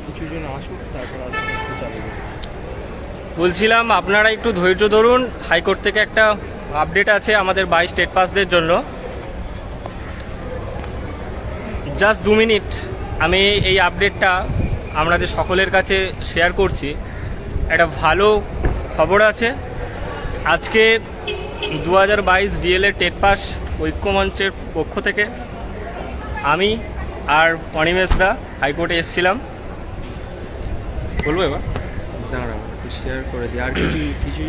কিছু জন আসুক, তারপর আস্তে আস্তে চালু করবো। বলছিলাম আপনারা একটু ধৈর্য ধরুন, হাইকোর্ট থেকে একটা আপডেট আছে আমাদের 22 স্টেট পাসদের জন্য। জাস্ট 2 মিনিট আমি এই আপডেটটা আমাদের সকলের কাছে শেয়ার করছি। একটা ভালো খবর আছে। আজকে 2022 ডিএলএড টেট পাস ঐক্যমঞ্চের পক্ষ থেকে আমি আর অনিমেষ দা হাইকোর্টে এসেছিলাম। বলবো এবার দাঁড়াও একটু শেয়ার করে দিই, আর কিছু কিছু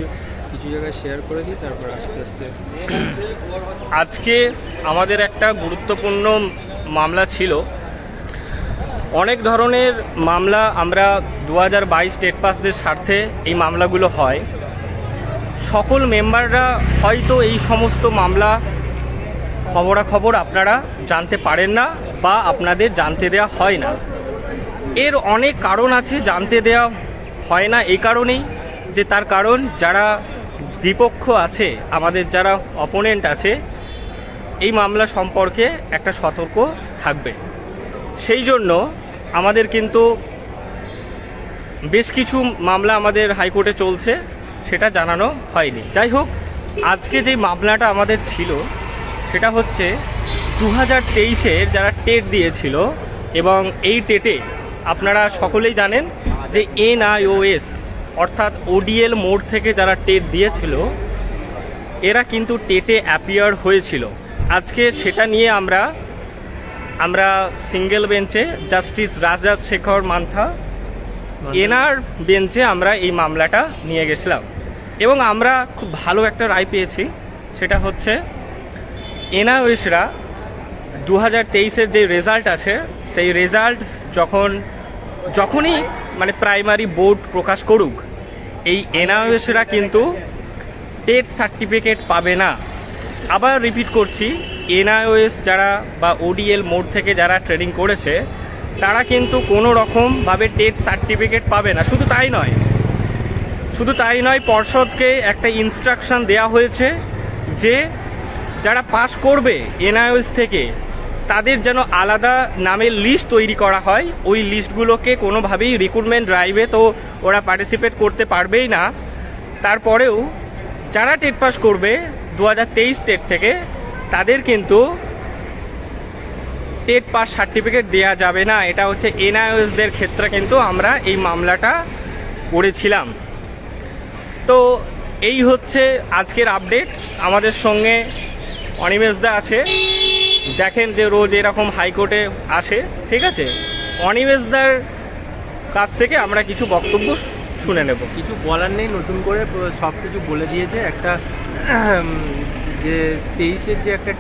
কিছু জায়গায় শেয়ার করে দিই, তারপর আস্তে আস্তে। আজকে আমাদের একটা গুরুত্বপূর্ণ মামলা ছিল। অনেক ধরনের মামলা আমরা 2022 স্টেট পাসদের স্বার্থে এই মামলাগুলো হয়। সকল মেম্বাররা হয়তো এই সমস্ত মামলা খবরাখবর আপনারা জানতে পারেন না বা আপনাদের জানতে দেওয়া হয় না। এর অনেক কারণ আছে জানতে দেওয়া হয় না, এই কারণেই যে তার কারণ যারা বিপক্ষ আছে, আমাদের যারা অপোনেন্ট আছে, এই মামলা সম্পর্কে একটা সতর্ক থাকবে। সেই জন্য আমাদের কিন্তু বেশ কিছু মামলা আমাদের হাইকোর্টে চলছে, সেটা জানানো হয়নি। যাই হোক, আজকে যে মামলাটা আমাদের ছিল সেটা হচ্ছে 2023-এর যারা টেট দিয়েছিল, এবং এই টেটে আপনারা সকলেই জানেন যে NIOS অর্থাৎ ODL মোড থেকে যারা টেট দিয়েছিল এরা কিন্তু টেটে অ্যাপিয়ার হয়েছিল। আজকে সেটা নিয়ে আমরা সিঙ্গেল বেঞ্চে জাস্টিস রাজশেখর মান্থা এনার বেঞ্চে আমরা এই মামলাটা নিয়ে গেছিলাম, এবং আমরা খুব ভালো একটা রায় পেয়েছি। সেটা হচ্ছে NIOSরা 2023-এর যে রেজাল্ট আছে সেই রেজাল্ট যখনই মানে প্রাইমারি বোর্ড প্রকাশ করুক, এই NIOSরা কিন্তু টেট সার্টিফিকেট পাবে না। আবার রিপিট করছি, NIOS যারা বা ODL মোড থেকে যারা ট্রেনিং করেছে তারা কিন্তু কোনো রকমভাবে টেট সার্টিফিকেট পাবে না। শুধু তাই নয়, পর্ষদকে একটা ইনস্ট্রাকশন দেওয়া হয়েছে যে যারা পাস করবে NIOS থেকে তাদের যেন আলাদা নামের লিস্ট তৈরি করা হয়। ওই লিস্টগুলোকে কোনোভাবেই রিক্রুটমেন্ট ড্রাইভে তো ওরা পার্টিসিপেট করতে পারবেই না। তারপরেও যারা টেট পাস করবে 2023 টেট থেকে তাদের কিন্তু টেট পাস সার্টিফিকেট দেওয়া যাবে না। এটা হচ্ছে NIOSদের ক্ষেত্রে কিন্তু আমরা এই মামলাটা করেছিলাম। তো এই হচ্ছে আজকের আপডেট। আমাদের সঙ্গে অনিমেষদা আছে, দেখেন যে রোজ এরকম হাইকোর্টে আসে, ঠিক আছে। অনিমেষদার কাছ থেকে আমরা কিছু বক্তব্য শুনে নেব। কিছু বলার নেই, নতুন করে সব কিছু বলে দিয়েছে। একটা যে 23-এর যে একটা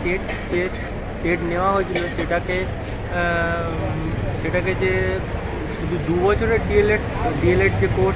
টেট নেওয়া হয়েছিল সেটাকে যে শুধু 2 বছরের ডিএলএড যে কোর্স